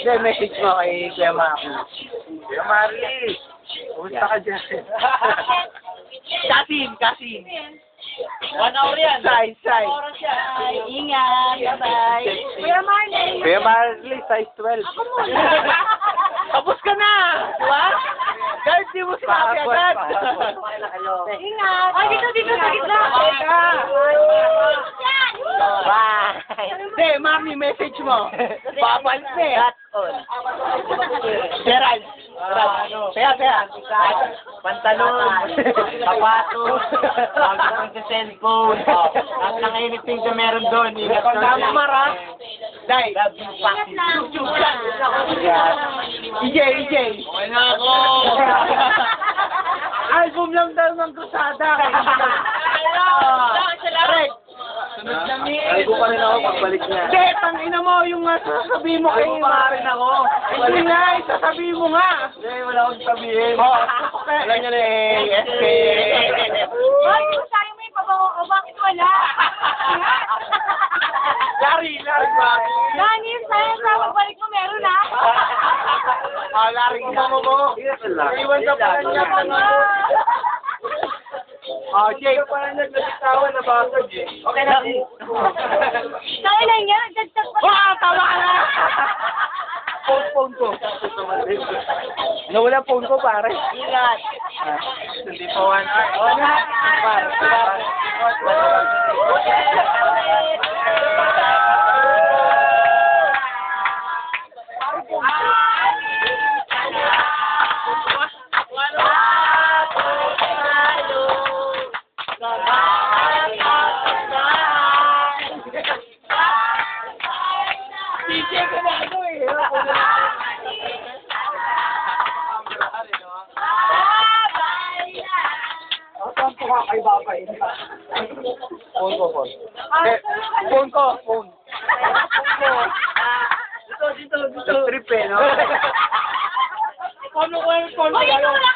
Hindi, message mo kay Kuya Maki. Kuya Marley, kumusta ka dyan? Kasin. 1 hour yan. Size. Oras yan. Ingat. Bye. Kuya Marley. Kuya Marley, size 12. Ako muna. Tapos ka na! Diba? Guys, di mo sinabi agad. Ingat. Ay, dito sa gitna. Bye! Hindi, mami, message mo. Babal na eh. That's all. Gerald. Kaya. Pantalon, sapatos, pagkakang sa cellphone, at ng anything na meron doon. Ingat ko Tama, Mara. Dai. EJ. Okay na ako. Album lang daw ng Krusada. Correct. Sunod na mi. Algo pa rin ako pagbalik niya. Hindi, tangina mo yung sasabihin mo kay Algo pa rin ako. Hindi nga, sasabihin mo nga. Hindi, wala akong sabihin. Alam niyo na eh, SK. Ay, kung sa'yo may pabango ko, bakit wala? Larry, bakit? Dani, sa'yo sa pagbalik mo meron ha? Larry, mo. Iwan ka pala niya. Jay. Parang naglabitawan na basag eh. Okay na. Sa'yo lang yan, nagdagdag pa. Tama ka na! Phone ko. Nawala phone ko, pare. Ingat. Hindi pa 1 hour. Phone. Dito. Trip eh, no? Phone ko. Uy, ito wala